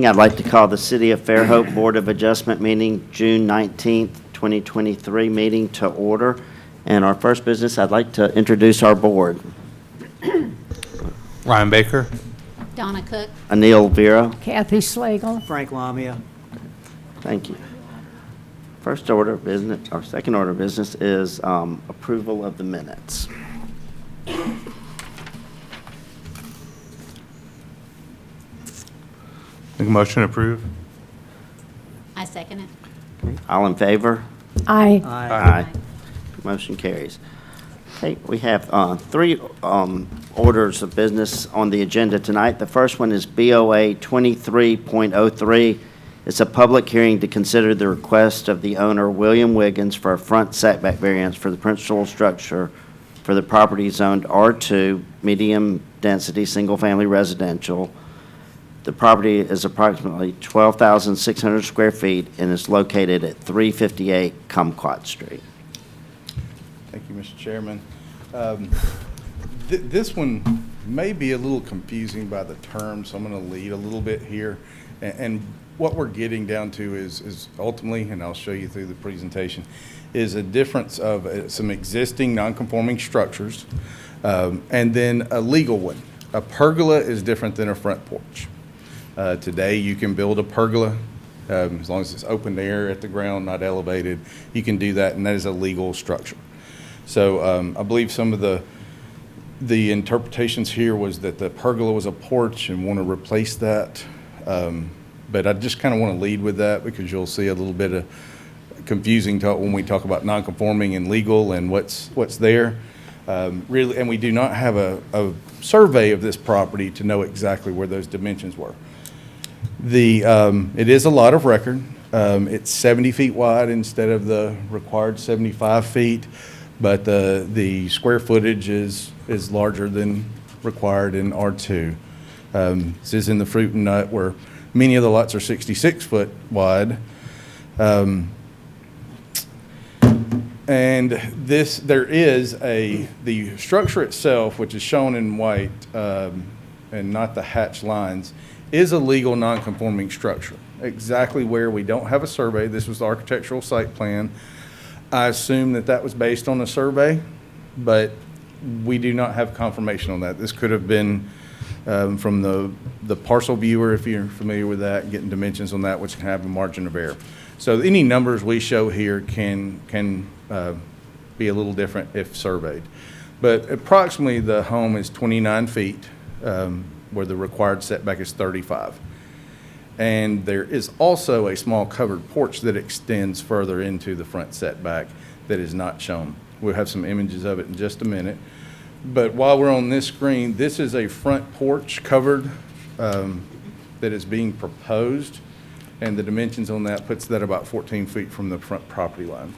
evening. I'd like to call the City of Fairhope Board of Adjustment meeting, June 19th, 2023 meeting to order. And our first business, I'd like to introduce our board. Ryan Baker. Donna Cook. Anil Vera. Kathy Slagle. Frank Lamia. Thank you. First order of business, or second order of business is approval of the minutes. Make a motion to approve. I second it. Okay. All in favor? Aye. Aye. Motion carries. Okay, we have three orders of business on the agenda tonight. The first one is BOA 23.03. It's a public hearing to consider the request of the owner, William Wiggins, for a front setback variance for the principal structure for the property zoned R2, medium-density, single-family residential. The property is approximately 12,600 square feet and is located at 358 Kumquat Street. Thank you, Mr. Chairman. This one may be a little confusing by the term, so I'm going to lead a little bit here. And what we're getting down to is ultimately, and I'll show you through the presentation, is a difference of some existing non-conforming structures and then a legal one. A pergola is different than a front porch. Today, you can build a pergola as long as it's open air at the ground, not elevated. You can do that, and that is a legal structure. So I believe some of the interpretations here was that the pergola was a porch and want to replace that. But I just kind of want to lead with that because you'll see a little bit of confusing talk when we talk about non-conforming and legal and what's there. Really, and we do not have a survey of this property to know exactly where those dimensions were. It is a lot of record. It's 70 feet wide instead of the required 75 feet, but the square footage is larger than required in R2. This is in the fruit and nut where many of the lots are 66 foot wide. And there is the structure itself, which is shown in white and not the hatched lines, is a legal non-conforming structure. Exactly where we don't have a survey. This was the architectural site plan. I assume that was based on a survey, but we do not have confirmation on that. This could have been from the parcel viewer, if you're familiar with that, getting dimensions on that, which can have a margin of error. So any numbers we show here can be a little different if surveyed. But approximately the home is 29 feet, where the required setback is 35. And there is also a small covered porch that extends further into the front setback that is not shown. We'll have some images of it in just a minute. But while we're on this screen, this is a front porch covered that is being proposed, and the dimensions on that puts that about 14 feet from the front property line.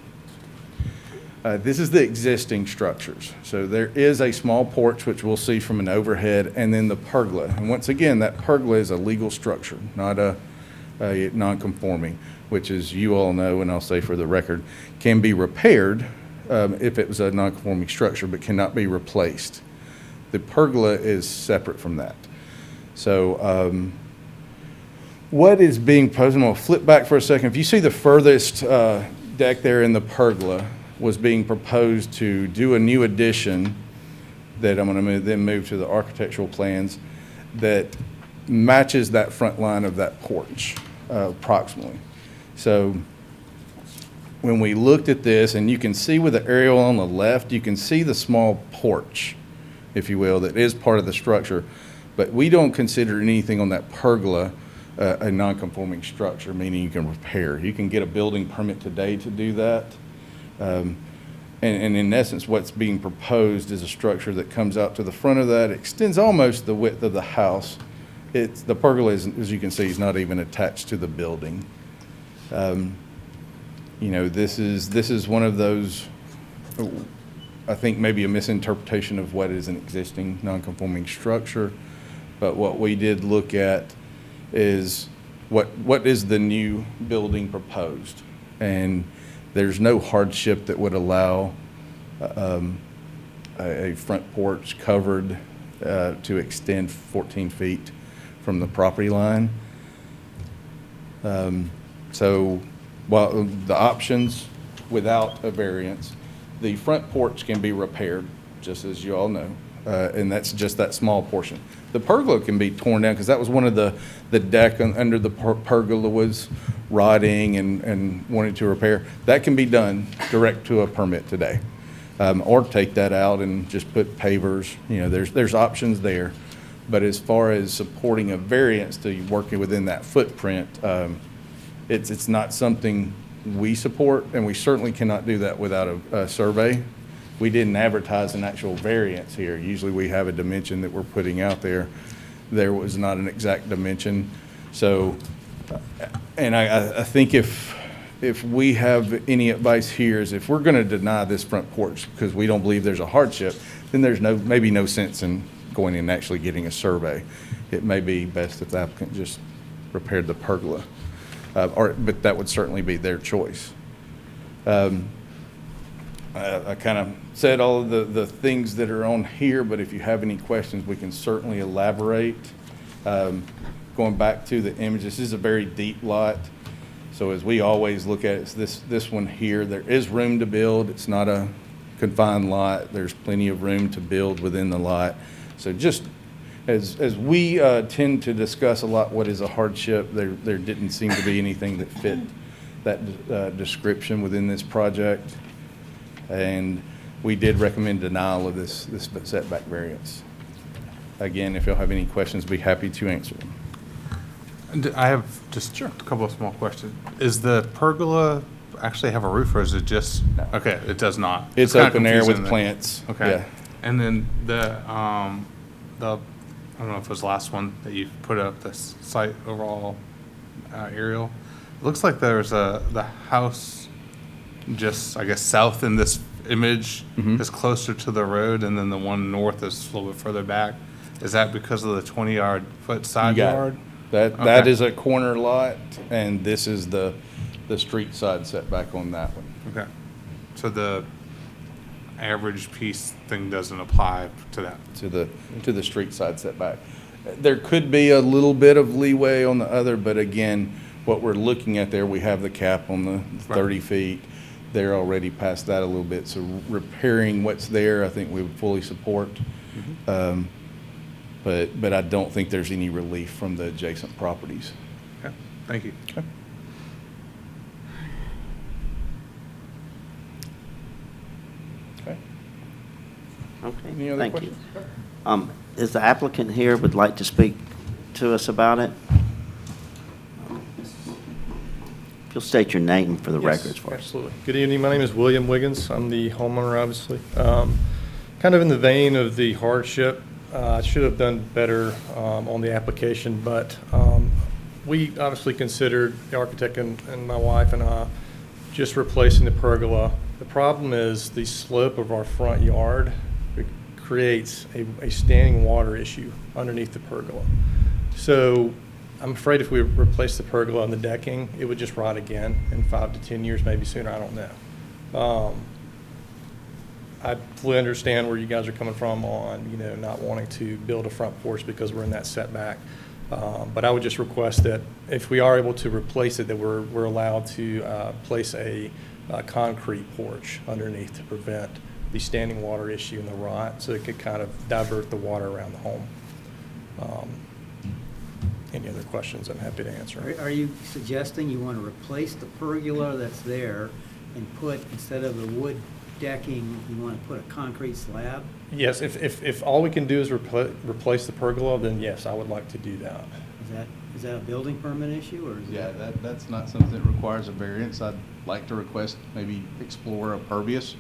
This is the existing structures. So there is a small porch, which we'll see from an overhead, and then the pergola. And once again, that pergola is a legal structure, not a non-conforming, which, as you all know, and I'll say for the record, can be repaired if it was a non-conforming structure, but cannot be replaced. The pergola is separate from that. So what is being proposed, I'm going to flip back for a second. If you see the furthest deck there in the pergola was being proposed to do a new addition that I'm going to then move to the architectural plans that matches that front line of that porch approximately. So when we looked at this, and you can see with the aerial on the left, you can see the small porch, if you will, that is part of the structure. But we don't consider anything on that pergola a non-conforming structure, meaning you can repair. You can get a building permit today to do that. And in essence, what's being proposed is a structure that comes out to the front of that, extends almost the width of the house. The pergola, as you can see, is not even attached to the building. This is one of those, I think maybe a misinterpretation of what is an existing non-conforming structure. But what we did look at is what is the new building proposed. And there's no hardship that would allow a front porch covered to extend 14 feet from the property line. So while the options without a variance, the front porch can be repaired, just as you all know, and that's just that small portion. The pergola can be torn down because that was one of the deck under the pergola was rotting and wanted to repair. That can be done direct to a permit today. Or take that out and just put pavers, you know, there's options there. But as far as supporting a variance to working within that footprint, it's not something we support, and we certainly cannot do that without a survey. We didn't advertise an actual variance here. Usually we have a dimension that we're putting out there. There was not an exact dimension. So, and I think if we have any advice here is if we're going to deny this front porch because we don't believe there's a hardship, then there's maybe no sense in going and actually getting a survey. It may be best if the applicant just repaired the pergola, but that would certainly be their choice. I kind of said all of the things that are on here, but if you have any questions, we can certainly elaborate. Going back to the image, this is a very deep lot. So as we always look at it, it's this one here, there is room to build. It's not a confined lot. There's plenty of room to build within the lot. So just as we tend to discuss a lot what is a hardship, there didn't seem to be anything that fit that description within this project. And we did recommend denial of this setback variance. Again, if you'll have any questions, be happy to answer them. And I have just a couple of small questions. Is the pergola actually have a roof, or is it just? No. Okay, it does not. It's kinda open air with confusing then. plants. Okay. Yeah. And then the I don't know if it was the last one that you put up, this site overall aerial. It looks like there's the house just, I guess, south in this image is closer to the road, and then the one north is a little bit further back. Is that because of the 20-foot side You got it. yard? That Okay. is a corner lot, and this is the street side setback on that one. Okay. So the average piece thing doesn't apply to that? To the street side setback. There could be a little bit of leeway on the other, but again, what we're looking at there, we have the cap on the 30 feet. They're already past that a little bit, so repairing what's there, I think we would fully support. But I don't think there's any relief from the adjacent properties. Okay, thank you. Okay. Okay. Okay, Any other thank you. questions? Is the applicant here, would like to speak to us about it? If you'll state your name for the records for us. Absolutely. Good evening. My name is William Wiggins. I'm the homeowner, obviously. Kind of in the vein of the hardship, I should have done better on the application, but we obviously considered, the architect and my wife and I, just replacing the pergola. The problem is the slope of our front yard creates a standing water issue underneath the pergola. So I'm afraid if we replace the pergola and the decking, it would just rot again in 5 to 10 years, maybe sooner, I don't know. I fully understand where you guys are coming from on, not wanting to build a front porch because we're in that setback. But I would just request that if we are able to replace it, that we're allowed to place a concrete porch underneath to prevent the standing water issue and the rot, so it could kind of divert the water around the home. Any other questions, I'm happy to answer. Are you suggesting you want to replace the pergola that's there and put, instead of the wood decking, you want to put a concrete slab? Yes, if all we can do is replace the pergola, then yes, I would like to do that. Is that a building permit issue, or is Yeah, that? that's not something that requires a variance. I'd like to request maybe explore a pervious,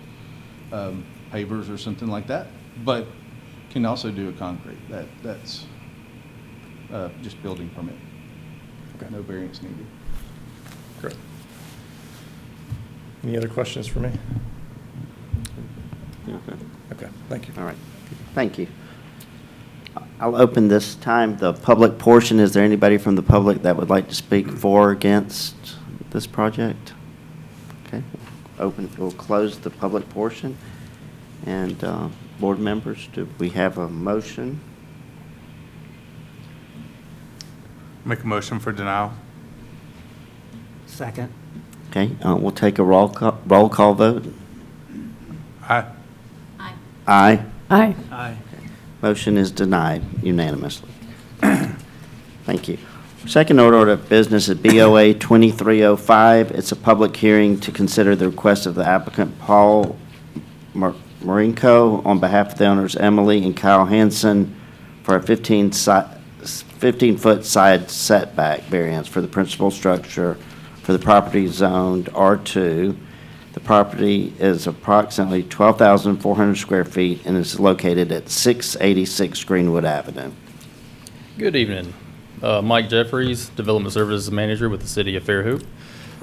pavers or something like that, but can also do a concrete. That's just building permit. Okay. No variance needed. Great. Any other questions for me? Okay. Okay, thank you. All right, thank you. I'll open this time the public portion. Is there anybody from the public that would like to speak for or against this project? Okay, we'll close the public portion. And board members, do we have a motion? Make a motion for denial. Second. Okay, we'll take a roll call vote. Aye. Aye. Aye. Aye. Aye. Motion is denied unanimously. Thank you. Second order of business is BOA 2305. It's a public hearing to consider the request of the applicant Paul Marinko on behalf of the owners Emily and Kyle Hansen for a 15-foot side setback variance for the principal structure for the property zoned R2. The property is approximately 12,400 square feet and is located at 686 Greenwood Avenue. Good evening. Mike Jeffries, Development Services Manager with the City of Fairhope.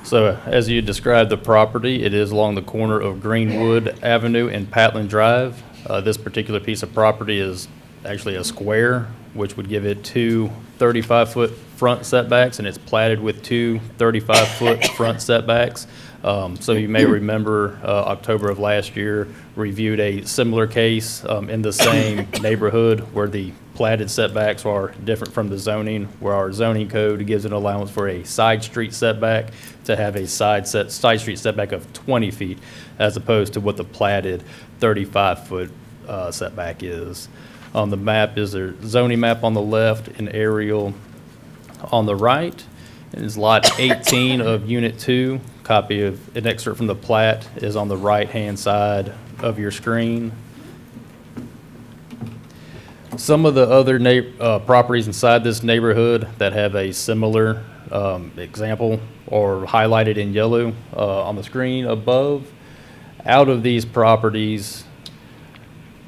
So as you described the property, it is along the corner of Greenwood Avenue and Patland Drive. This particular piece of property is actually a square, which would give it two 35-foot front setbacks, and it's platted with two 35-foot front setbacks. So you may remember October of last year, reviewed a similar case in the same neighborhood where the platted setbacks are different from the zoning, where our zoning code gives an allowance for a side street setback to have a side street setback of 20 feet as opposed to what the platted 35-foot setback is. On the map is a zoning map on the left, an aerial on the right. It is lot 18 of Unit 2. Copy of an excerpt from the plat is on the right-hand side of your screen. Some of the other properties inside this neighborhood that have a similar example are highlighted in yellow on the screen above. Out of these properties,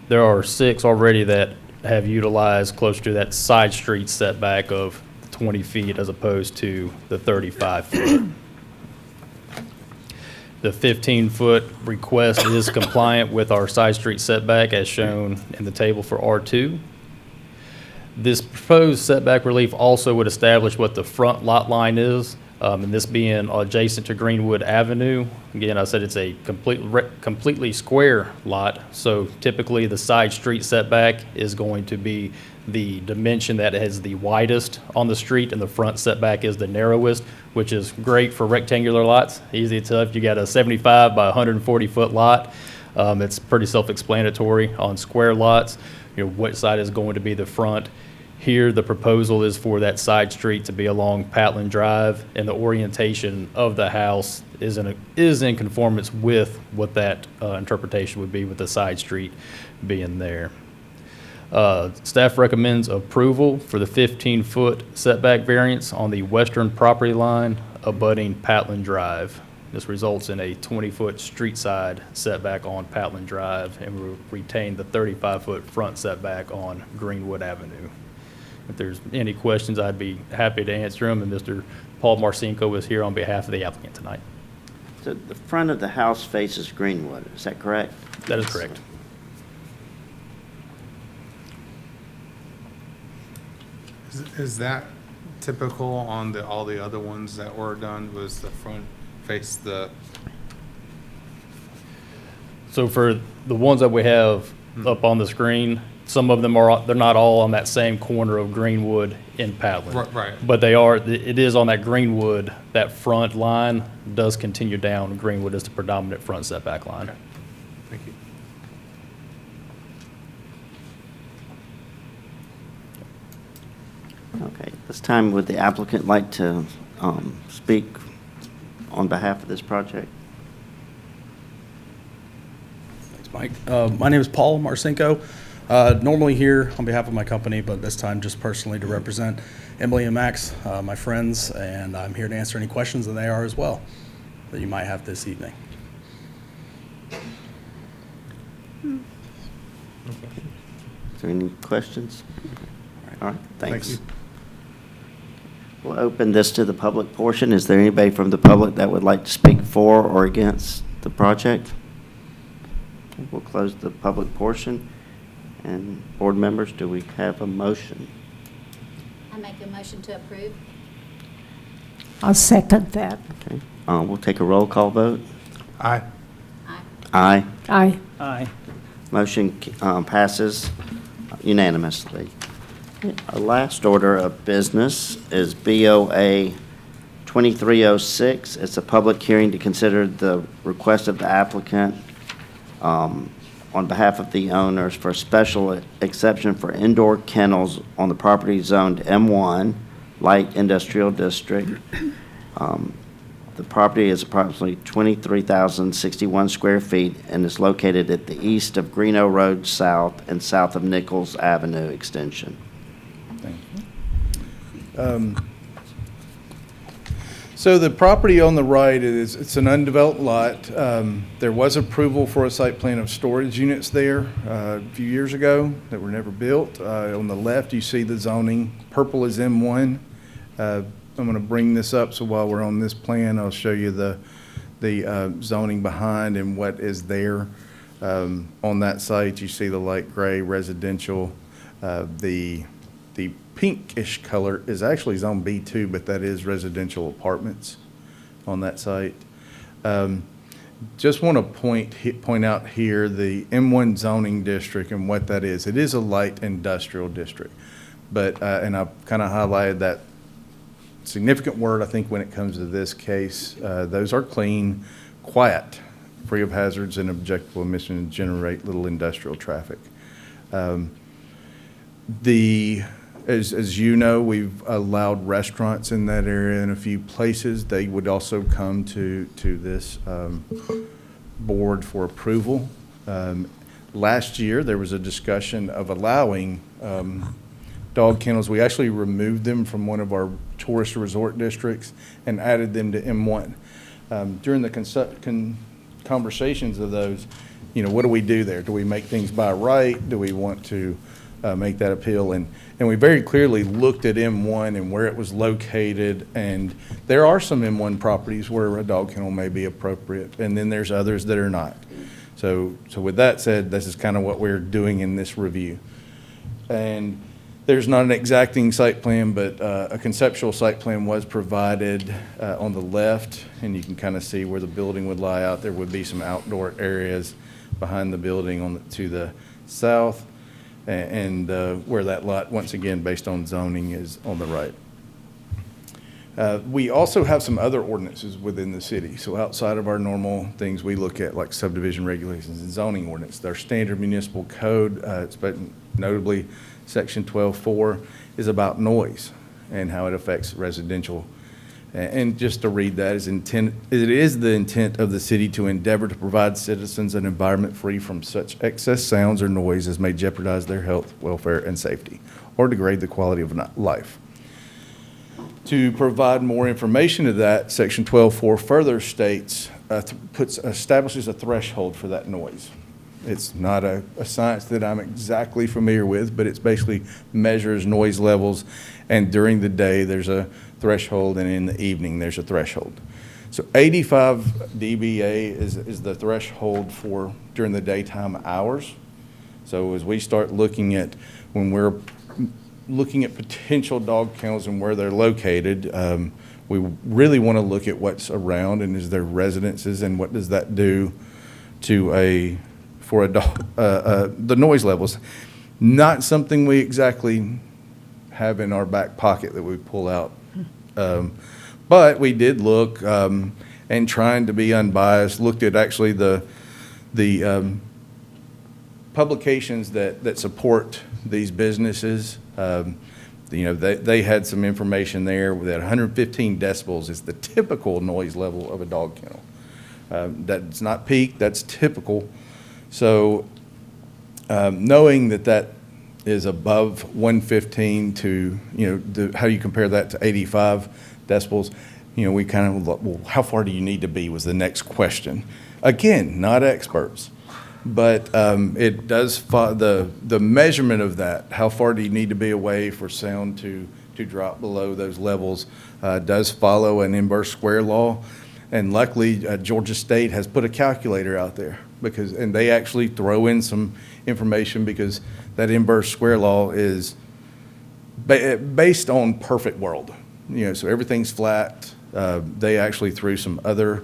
there are 6 already that have utilized close to that side street setback of 20 feet as opposed to the 35 foot. The 15-foot request is compliant with our side street setback as shown in the table for R2. This proposed setback relief also would establish what the front lot line is, and this being adjacent to Greenwood Avenue. Again, I said it's a completely square lot, so typically the side street setback is going to be the dimension that is the widest on the street, and the front setback is the narrowest, which is great for rectangular lots. Easy to tell if you got a 75 by 140 foot lot. It's pretty self-explanatory. On square lots, which side is going to be the front. Here, the proposal is for that side street to be along Patland Drive, and the orientation of the house is in conformance with what that interpretation would be with the side street being there. Staff recommends approval for the 15-foot setback variance on the western property line abutting Patland Drive. This results in a 20-foot street side setback on Patland Drive and will retain the 35-foot front setback on Greenwood Avenue. If there's any questions, I'd be happy to answer them, and Mr. Paul Marcinko is here on behalf of the applicant tonight. So the front of the house faces Greenwood, is that correct? That is correct. Is that typical on all the other ones that were done? Was the front face the? So for the ones that we have up on the screen, some of them they're not all on that same corner of Greenwood in Patland. Right. But it is on that Greenwood, that front line does continue down. Greenwood is the predominant front setback line. Okay. Thank you. Okay, this time would the applicant like to speak on behalf of this project? Thanks, Mike. My name is Paul Marcinko. Normally here on behalf of my company, but this time just personally to represent Emily and Max, my friends, and I'm here to answer any questions, and they are as well, that you might have this evening. Is there any questions? All right, thanks. Thank you. We'll open this to the public portion. Is there anybody from the public that would like to speak for or against the project? We'll close the public portion. And board members, do we have a motion? I make a motion to approve. I'll second that. Okay, we'll take a roll call vote. Aye. Aye. Aye. Aye. Aye. Motion passes unanimously. Our last order of business is BOA 2306. It's a public hearing to consider the request of the applicant on behalf of the owners for a special exception for indoor kennels on the property zoned M1, Light Industrial District. The property is approximately 23,061 square feet and is located at the east of Greeno Road South and south of Nichols Avenue Extension. So the property on the right it's an undeveloped lot. There was approval for a site plan of storage units there a few years ago that were never built. On the left, you see the zoning. Purple is M1. I'm going to bring this up, so while we're on this plan, I'll show you the zoning behind and what is there. On that site, you see the light gray residential. The pinkish color is actually zone B2, but that is residential apartments on that site. Just want to point out here the M1 zoning district and what that is. It is a light industrial district, but and I've kind of highlighted that significant word, I think, when it comes to this case. Those are clean, quiet, free of hazards and objectable emissions, and generate little industrial traffic. As you know, we've allowed restaurants in that area in a few places. They would also come to this board for approval. Last year, there was a discussion of allowing dog kennels. We actually removed them from one of our tourist resort districts and added them to M1. During the conversations of those, what do we do there? Do we make things by right? Do we want to make that appeal? And we very clearly looked at M1 and where it was located, and there are some M1 properties where a dog kennel may be appropriate, and then there's others that are not. So with that said, this is kind of what we're doing in this review. And there's not an exacting site plan, but a conceptual site plan was provided on the left, and you can kind of see where the building would lie out. There would be some outdoor areas behind the building to the south, and where that lot, once again, based on zoning, is on the right. We also have some other ordinances within the city. So outside of our normal things we look at, like subdivision regulations and zoning ordinance, their standard municipal code, notably Section 12.4, is about noise and how it affects residential. And just to read that, it is the intent of the city to endeavor to provide citizens an environment free from such excess sounds or noise as may jeopardize their health, welfare, and safety, or degrade the quality of life. To provide more information to that, Section 12.4 further states, establishes a threshold for that noise. It's not a science that I'm exactly familiar with, but it's basically measures noise levels, and during the day there's a threshold, and in the evening there's a threshold. So 85 dBA is the threshold for during the daytime hours. So as we start looking at, when we're looking at potential dog kennels and where they're located, we really want to look at what's around and is there residences, and what does that do to for a dog, the noise levels. Not something we exactly have in our back pocket that we pull out. But we did look, and trying to be unbiased, looked at actually the publications that support these businesses. They had some information there that 115 decibels is the typical noise level of a dog kennel. That's not peak, that's typical. So knowing that is above 115 to, how you compare that to 85 decibels, we kind of, well, how far do you need to be was the next question. Again, not experts, but it does, the measurement of that, how far do you need to be away for sound to drop below those levels, does follow an inverse square law. And luckily, Georgia State has put a calculator out there, and they actually throw in some information, because that inverse square law is based on perfect world. So everything's flat. They actually threw some other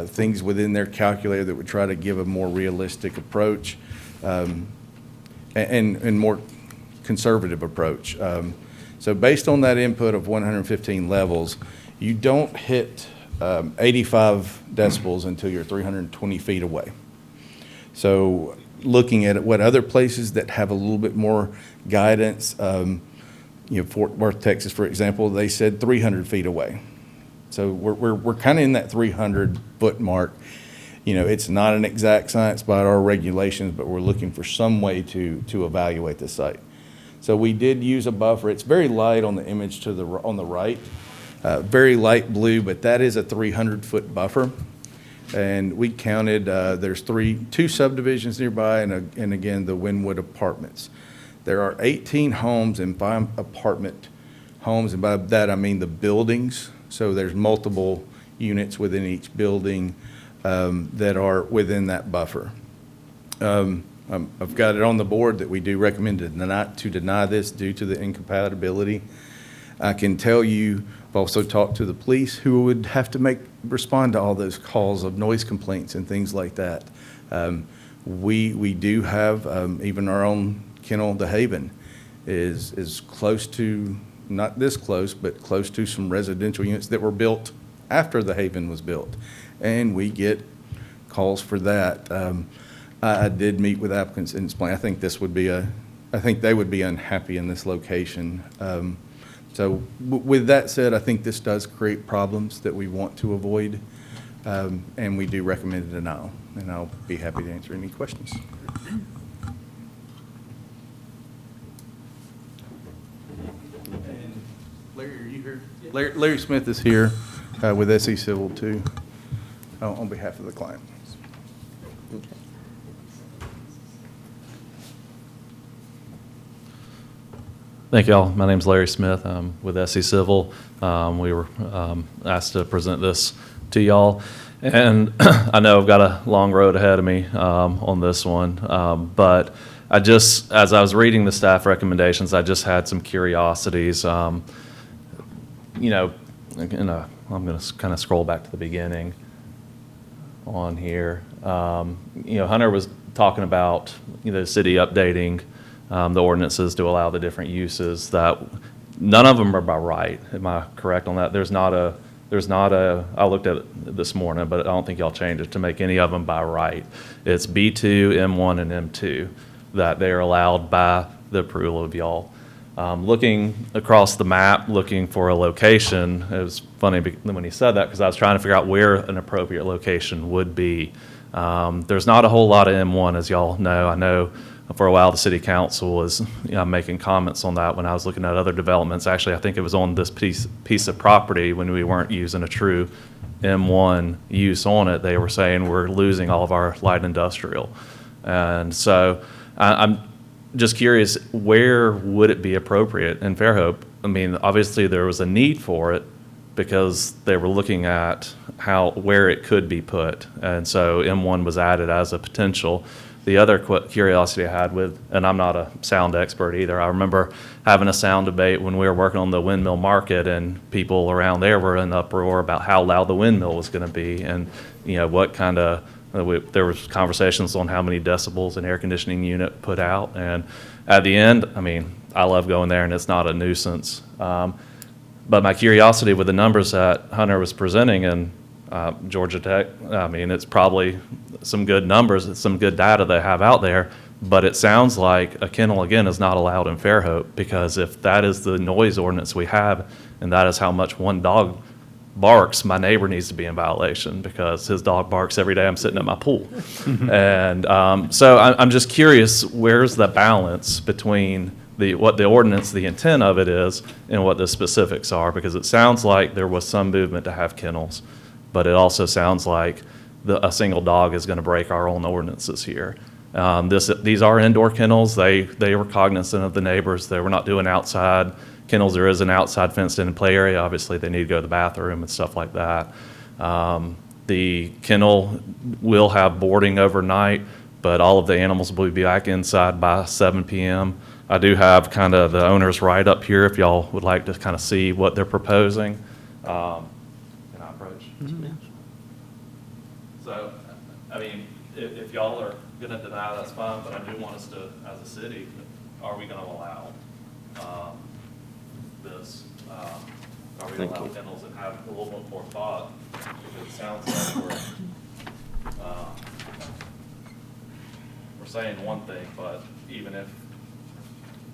things within their calculator that would try to give a more realistic approach, and more conservative approach. So based on that input of 115 levels, You don't hit 85 decibels until you're 320 feet away. So looking at what other places that have a little bit more guidance, Fort Worth, Texas, for example, they said 300 feet away. So we're kind of in that 300-foot mark. It's not an exact science by our regulations, but we're looking for some way to evaluate the site. So we did use a buffer. It's very light on the image on the right, very light blue, but that is a 300-foot buffer. And we counted, there's two subdivisions nearby, and again, the Wynwood Apartments. There are 18 homes and 5 apartment homes, and by that I mean the buildings. So there's multiple units within each building that are within that buffer. I've got it on the board that we do recommend to deny this due to the incompatibility. I can tell you, I've also talked to the police who would have to respond to all those calls of noise complaints and things like that. We do have, even our own kennel, the Haven, is close to, not this close, but close to some residential units that were built after the Haven was built. And we get calls for that. I did meet with applicants and explain, I think they would be unhappy in this location. So with that said, I think this does create problems that we want to avoid, and we do recommend a denial, and I'll be happy to answer any questions. And Larry, are you here? Larry Smith is here with SE Civil too, on behalf of the client. Thank you all. My name's Larry Smith. I'm with SE Civil. We were asked to present this to y'all. And I know I've got a long road ahead of me on this one. But as I was reading the staff recommendations, I just had some curiosities. I'm going to kind of scroll back to the beginning on here. Hunter was talking about the city updating the ordinances to allow the different uses. That none of them are by right. Am I correct on that? There's not a, I looked at it this morning, but I don't think y'all changed it to make any of them by right. It's B2, M1, and M2 that they are allowed by the approval of y'all. Looking across the map, looking for a location, it was funny when he said that because I was trying to figure out where an appropriate location would be. There's not a whole lot of M1, as y'all know. I know for a while the city council was making comments on that when I was looking at other developments. Actually, I think it was on this piece of property when we weren't using a true M1 use on it. They were saying we're losing all of our light industrial. And so I'm just curious, where would it be appropriate in Fairhope? I mean, obviously there was a need for it because they were looking at where it could be put. And so M1 was added as a potential. The other curiosity I had and I'm not a sound expert either, I remember having a sound debate when we were working on the windmill market, and people around there were in uproar about how loud the windmill was going to be, and what kind of, there was conversations on how many decibels an air conditioning unit put out. And at the end, I mean, I love going there and it's not a nuisance. But my curiosity with the numbers that Hunter was presenting in Georgia Tech, I mean, it's probably some good numbers, it's some good data they have out there, but it sounds like a kennel, again, is not allowed in Fairhope, because if that is the noise ordinance we have, and that is how much one dog barks, my neighbor needs to be in violation because his dog barks every day I'm sitting at my pool. And so I'm just curious, where's the balance between what the ordinance, the intent of it is, and what the specifics are? Because it sounds like there was some movement to have kennels, but it also sounds like a single dog is going to break our own ordinances here. These are indoor kennels. They were cognizant of the neighbors. They were not doing outside kennels. There is an outside fenced-in play area. Obviously, they need to go to the bathroom and stuff like that. The kennel will have boarding overnight, but all of the animals will be back inside by 7 p.m. I do have kind of the owner's right up here if y'all would like to kind of see what they're proposing. Can I approach? Mm-hmm. So, I mean, if y'all are going to deny, that's fine, but I do want us to, as a city, are we going to allow this? Are we going to allow kennels, and have a little bit more thought, because it sounds like we're saying one thing, but even if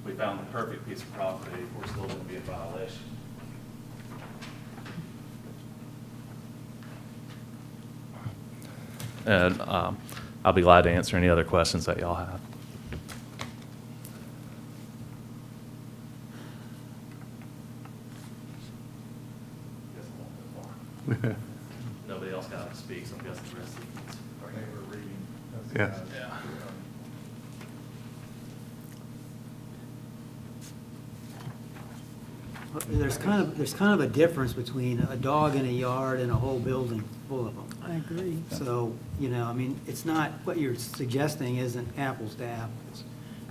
we found the perfect piece of property, we're still going to be in violation. And I'll be glad to answer any other questions that y'all have. Nobody else got to speak, so I'm guessing the rest of the are neighbor reading. Yeah. Yeah. There's kind of a difference between a dog in a yard and a whole building full of them. I agree. So, I mean, it's not, what you're suggesting isn't apples to apples.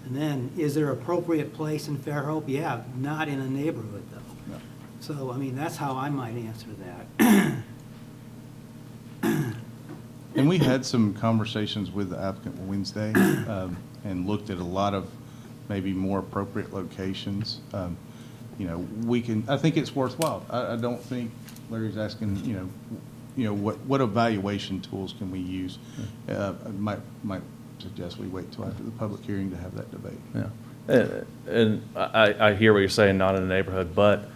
And then, is there appropriate place in Fairhope? Yeah, not in a neighborhood though. No. So, I mean, that's how I might answer that. And we had some conversations with the applicant Wednesday, and looked at a lot of maybe more appropriate locations. I think it's worthwhile. I don't think Larry's asking, what evaluation tools can we use? Might suggest we wait till after the public hearing to have that debate. Yeah. And I hear what you're saying, not in the neighborhood, but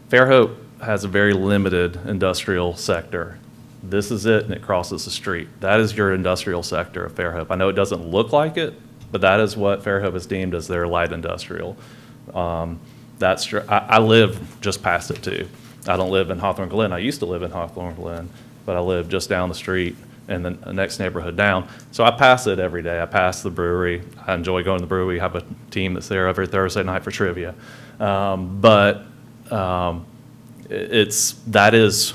Fairhope has a very limited industrial sector. This is it, and it crosses the street. That is your industrial sector of Fairhope. I know it doesn't look like it, but that is what Fairhope is deemed as their light industrial. I live just past it too. I don't live in Hawthorne Glen. I used to live in Hawthorne Glen, but I live just down the street in the next neighborhood down. So I pass it every day. I pass the brewery. I enjoy going to the brewery. We have a team that's there every Thursday night for trivia. That is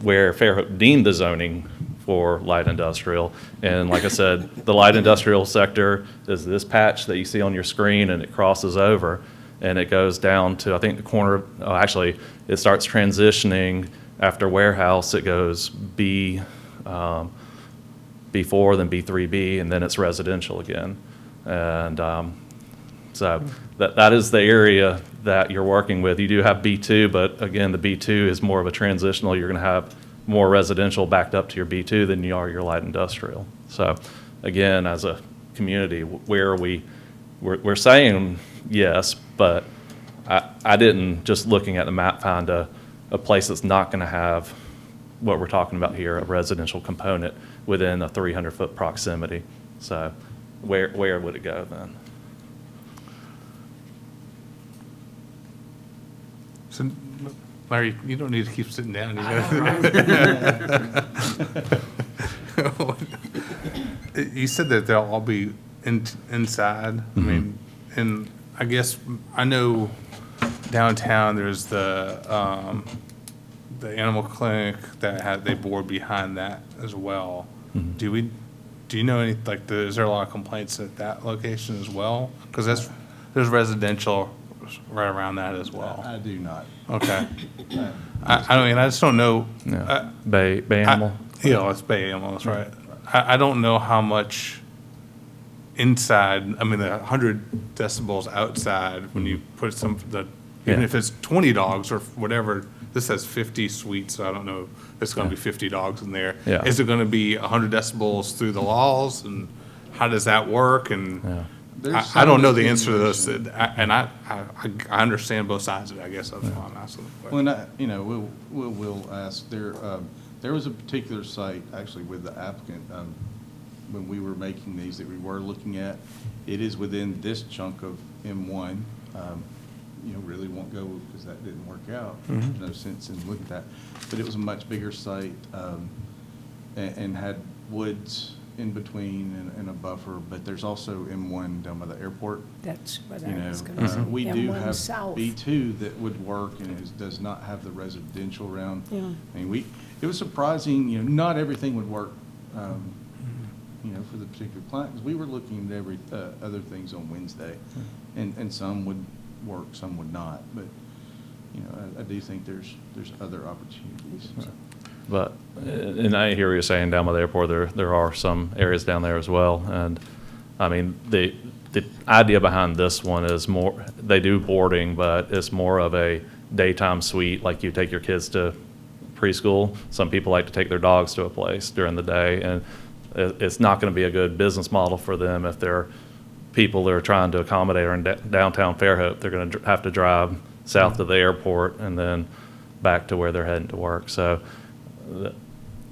where Fairhope deemed the zoning for light industrial. And like I said, the light industrial sector is this patch that you see on your screen, and it crosses over. And it goes down to, I think, the corner, actually, it starts transitioning after warehouse. It goes B4, then B3B, and then it's residential again. And so that is the area that you're working with. You do have B2, but again, the B2 is more of a transitional. You're going to have more residential backed up to your B2 than you are your light industrial. So again, as a community, where are we're saying yes, but I didn't, just looking at the map, find a place that's not going to have what we're talking about here, a residential component within a 300-foot proximity. So where would it go then? So, Larry, you don't need to keep sitting down. You said that they'll all be inside. Mm-hmm. I mean, and I guess I know downtown there's the animal clinic that they board behind that as well. Mm-hmm. Do you know any, is there a lot of complaints at that location as well? Because there's residential right around that as well. I do not. Okay. I just don't know. Yeah. Bay Animal? It's Bay Animal, that's right. I don't know how much inside, I mean, the 100 decibels outside, when you put even if it's 20 dogs or whatever, this has 50 suites, so I don't know if it's going to be 50 dogs in there. Yeah. Is it going to be 100 decibels through the walls, and how does that work? And Yeah. I don't know the answer to this, and I understand both sides of it, I guess that's why I'm asking the question. Well, we'll ask, there was a particular site, actually with the applicant, when we were making these that we were looking at. It is within this chunk of M1. Really won't go because that didn't work out. There's no sense in looking at that. But it was a much bigger site, and had woods in between and a buffer, but there's also M1 down by the airport. That's what I was going to say. We do M1 have South. B2 that would work, and does not have the residential around. Yeah. I mean, it was surprising, not everything would work, for the particular client, because we were looking at other things on Wednesday, and some would work, some would not, but, I do think there's other opportunities. So. But, and I hear what you're saying down by the airport, there are some areas down there as well. And, I mean, the idea behind this one is more, they do boarding, but it's more of a daytime suite, like you take your kids to preschool. Some people like to take their dogs to a place during the day, and it's not going to be a good business model for them if they're people that are trying to accommodate are in downtown Fairhope. They're going to have to drive south to the airport and then back to where they're heading to work. So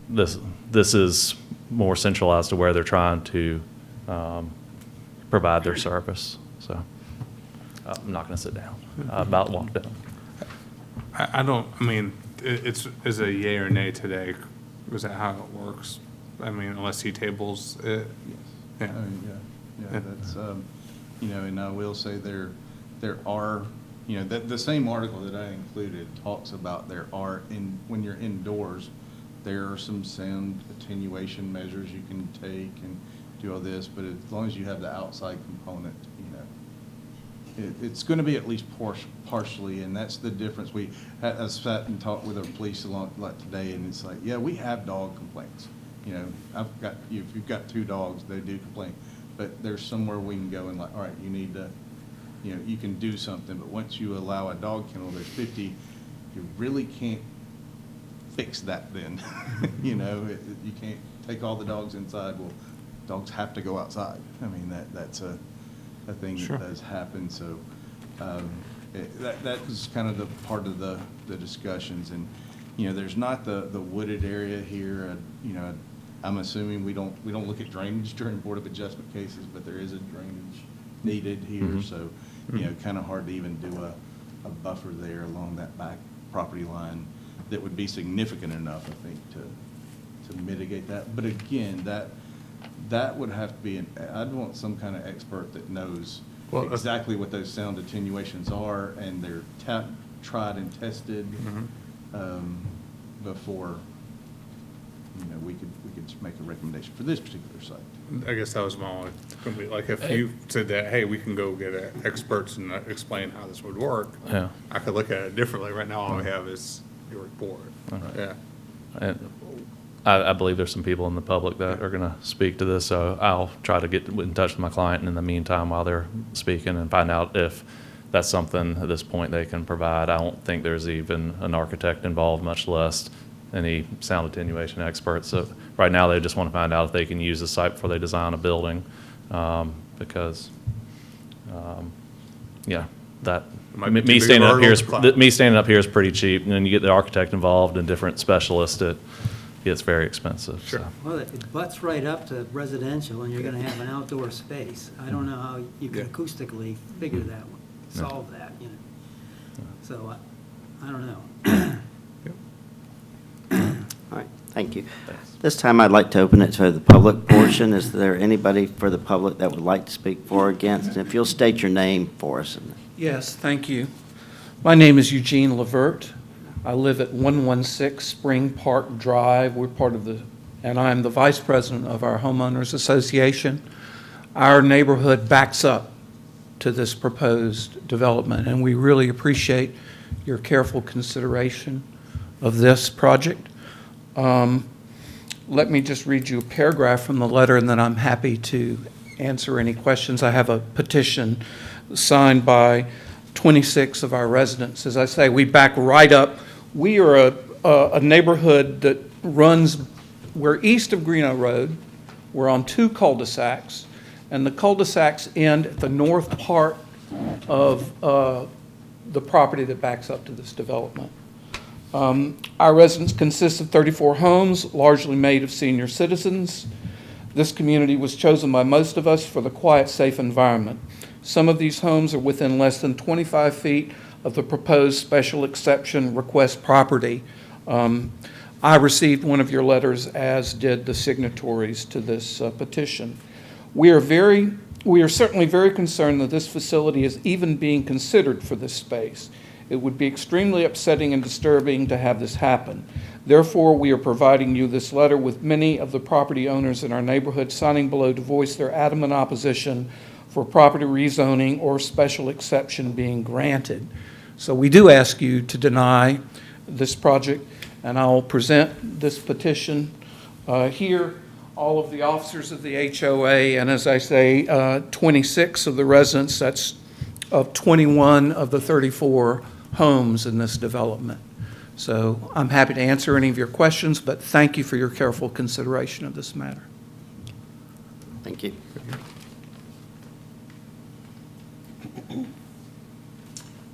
this is more centralized to where they're trying to provide their service. So I'm not going to sit down. I'm about to walk down. I mean, is a yay or nay today? Is that how it works? I mean, unless he tables it? Yes. Yeah. Yeah, that's, and I will say there are, the same article that I included talks about when you're indoors, there are some sound attenuation measures you can take and do all this, but as long as you have the outside component, it's going to be at least partially, and that's the difference. I sat and talked with our police a lot today, and it's like, yeah, we have dog complaints. If you've got 2 dogs, they do complain, but there's somewhere we can go and like, all right, you need to, you can do something, but once you allow a dog kennel, there's 50, you really can't fix that then. You can't take all the dogs inside. Well, dogs have to go outside. I mean, that's a thing Sure. that does happen. So that was kind of the part of the discussions. And, there's not the wooded area here. I'm assuming we don't look at drainage during Board of Adjustment cases, but there is a drainage needed here. Mm-hmm. So, kind of hard to even do a buffer there along that back property line that would be significant enough, I think, to mitigate that. But again, that would have to be, I'd want some kind of expert that knows exactly what those sound attenuations are, and they're tried and tested before, we could make a recommendation for this particular site. I guess that was my only, like, if you said that, hey, we can go get experts and explain how this would work, Yeah. I could look at it differently. Right now, all we have is your report. Yeah. And I believe there's some people in the public that are going to speak to this, so I'll try to get in touch with my client in the meantime while they're speaking and find out if that's something at this point they can provide. I don't think there's even an architect involved, much less any sound attenuation experts. So right now, they just want to find out if they can use the site before they design a building, because, that Might be too me big standing of a up here hurdle to is climb. me standing up here is pretty cheap, and then you get the architect involved and different specialists. It gets very expensive. Sure. So. Well, it butts right up to residential, and you're gonna have an outdoor space. I don't know how you can Yeah. acoustically figure that, solve that, So, I don't know. All right, thank you. This time, I'd like to open it to the public portion. Is there anybody for the public that would like to speak for or against? If you'll state your name for us. Yes, thank you. My name is Eugene Levert. I live at 116 Spring Park Drive. And I'm the vice president of our homeowners association. Our neighborhood backs up to this proposed development, and we really appreciate your careful consideration of this project. Let me just read you a paragraph from the letter, and then I'm happy to answer any questions. I have a petition signed by 26 of our residents. As I say, we back right up. We are a neighborhood that runs, we're east of Greeno Road. We're on 2 cul-de-sacs, and the cul-de-sacs end at the north part of the property that backs up to this development. Our residence consists of 34 homes, largely made of senior citizens. This community was chosen by most of us for the quiet, safe environment. Some of these homes are within less than 25 feet of the proposed special exception request property. I received one of your letters, as did the signatories to this petition. We are certainly very concerned that this facility is even being considered for this space. It would be extremely upsetting and disturbing to have this happen. Therefore, we are providing you this letter with many of the property owners in our neighborhood signing below to voice their adamant opposition for property rezoning or special exception being granted. So we do ask you to deny this project, and I'll present this petition here. All of the officers of the HOA, and as I say, 26 of the residents, that's of 21 of the 34 homes in this development. So I'm happy to answer any of your questions, but thank you for your careful consideration of this matter. Thank you.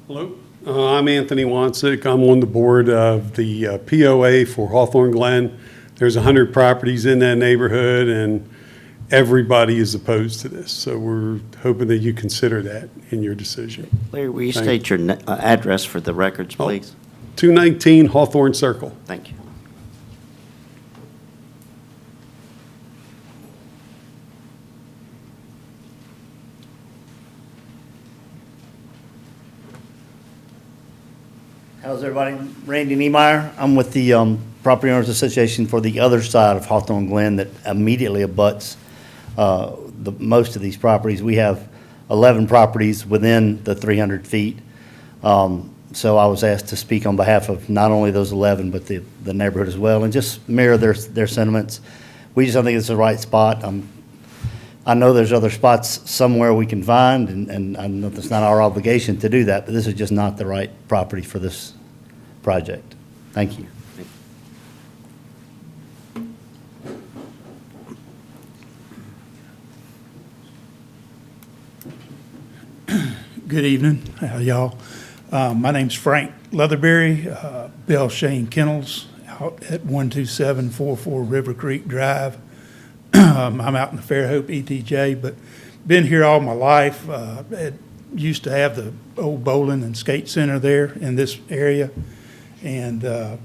Hello, I'm Anthony Wansick. I'm on the board of the POA for Hawthorne Glen. There's 100 properties in that neighborhood, and everybody is opposed to this. So we're hoping that you consider that in your decision. Larry, will you Thank state your address for the records, Oh. please? 219 Hawthorne Circle. Thank you. How's everybody? Randy Niemeyer. I'm with the Property Owners Association for the other side of Hawthorne Glen that immediately abuts most of these properties. We have 11 properties within the 300 feet. So I was asked to speak on behalf of not only those 11, but the neighborhood as well, and just mirror their sentiments. We just don't think it's the right spot. I know there's other spots somewhere we can find, and I know it's not our obligation to do that, but this is just not the right property for this project. Thank you. Good evening, y'all. My name's Frank Leatherberry, Bill Shane Kennels, out at 12744 River Creek Drive. I'm out in the Fairhope ETJ, but been here all my life. Used to have the old bowling and skate center there in this area, and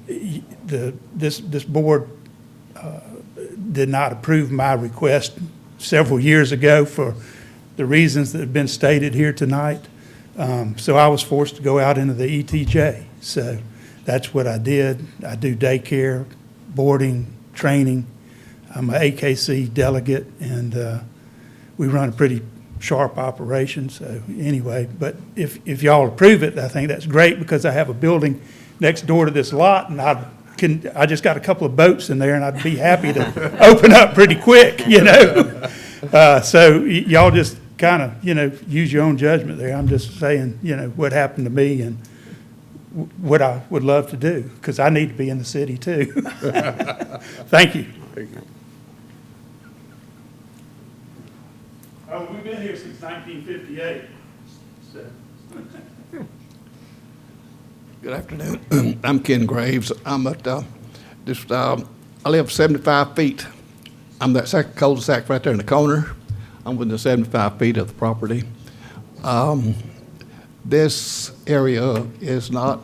this board did not approve my request several years ago for the reasons that have been stated here tonight. So I was forced to go out into the ETJ. So that's what I did. I do daycare, boarding, training. I'm an AKC delegate, and we run a pretty sharp operation. So anyway, but if y'all approve it, I think that's great, because I have a building next door to this lot, and I just got a couple of boats in there, and I'd be happy to open up pretty quick, you know. So y'all just kind of, use your own judgment there. I'm just saying, what happened to me and what I would love to do, because I need to be in the city too. Thank you. Oh, we've been here since 1958. So. Good afternoon. I'm Ken Graves. I'm at I live 75 feet. I'm that second cul-de-sac right there in the corner. I'm within 75 feet of the property. This area is not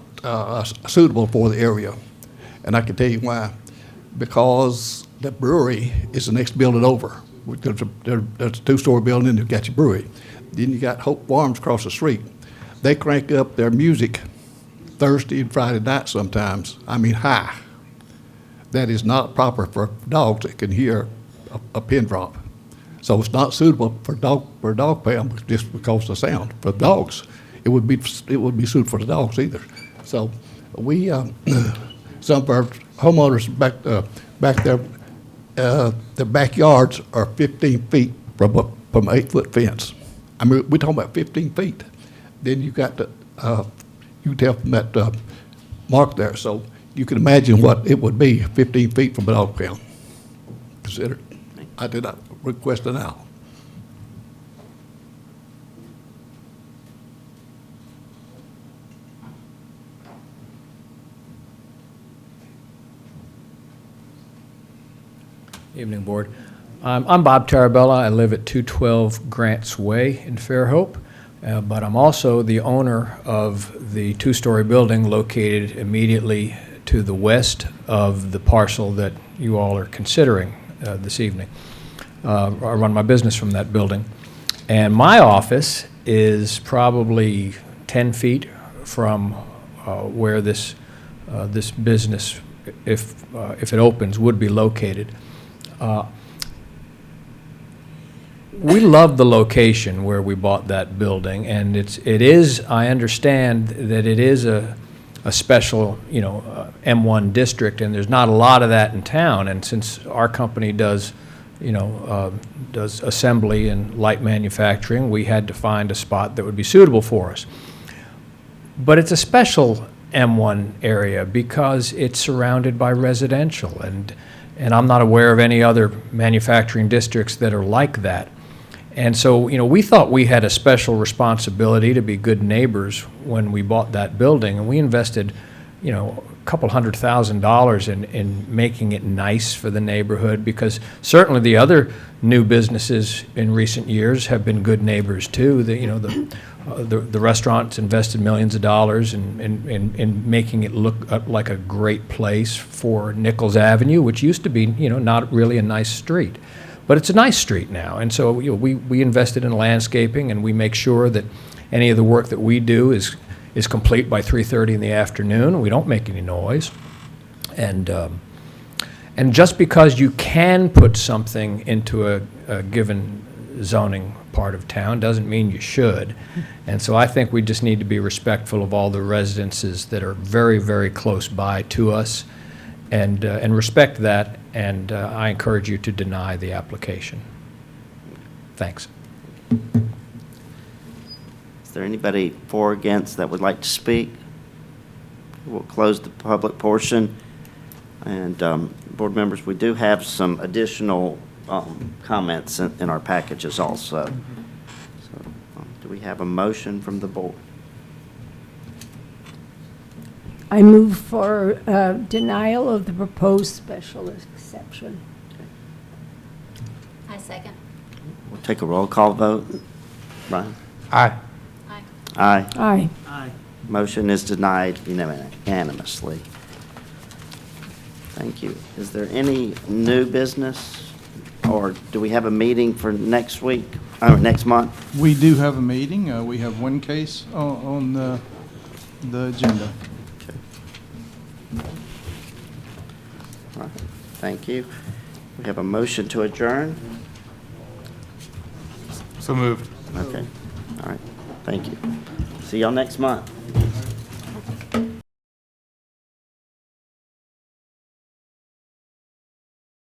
suitable for the area, and I can tell you why. Because the brewery is the next building over. There's a two-story building, and you've got your brewery. Then you got Hope Farms across the street. They crank up their music Thursday and Friday night sometimes. I mean, high. That is not proper for dogs that can hear a pin drop. So it's not suitable for dog pound just because of the sound. For dogs, it would be suitable for the dogs either. So we some of our homeowners back there, their backyards are 15 feet from an 8-foot fence. I mean, we're talking about 15 feet. Then you got the you can tell from that mark there. So you can imagine what it would be 15 feet from a dog pound. Consider it. I did not request an owl. Evening, Board. I'm Bob Tarabella. I live at 212 Grants Way in Fairhope, but I'm also the owner of the two-story building located immediately to the west of the parcel that you all are considering this evening. I run my business from that building, and my office is probably 10 feet from where this business, if it opens, would be located. We love the location where we bought that building, and it is, I understand that it is a special, M1 district, and there's not a lot of that in town. And since our company does assembly and light manufacturing, we had to find a spot that would be suitable for us. But it's a special M1 area because it's surrounded by residential, and I'm not aware of any other manufacturing districts that are like that. And so, we thought we had a special responsibility to be good neighbors when we bought that building, and we invested, a couple $100,000 in making it nice for the neighborhood, because certainly the other new businesses in recent years have been good neighbors too. The restaurants invested millions of dollars in making it look like a great place for Nichols Avenue, which used to be, not really a nice street. But it's a nice street now, and so we invested in landscaping, and we make sure that any of the work that we do is complete by 3:30 in the afternoon. We don't make any noise, and just because you can put something into a given zoning part of town doesn't mean you should. And so I think we just need to be respectful of all the residences that are very, very close by to us, and respect that. And I encourage you to deny the application. Thanks. Is there anybody for or against that would like to speak? We'll close the public portion. And board members, we do have some additional comments in our packages also. So, do we have a motion from the board? I move for denial of the proposed special exception. I second. We'll take a roll call vote. Brian? Aye. Aye. Aye. Aye. Aye. Motion is denied unanimously. Thank you. Is there any new business, or do we have a meeting for next week, or next month? We do have a meeting. We have one case on the agenda. All right. Thank you. We have a motion to adjourn. So moved. Okay. All right. Thank you. See y'all next month.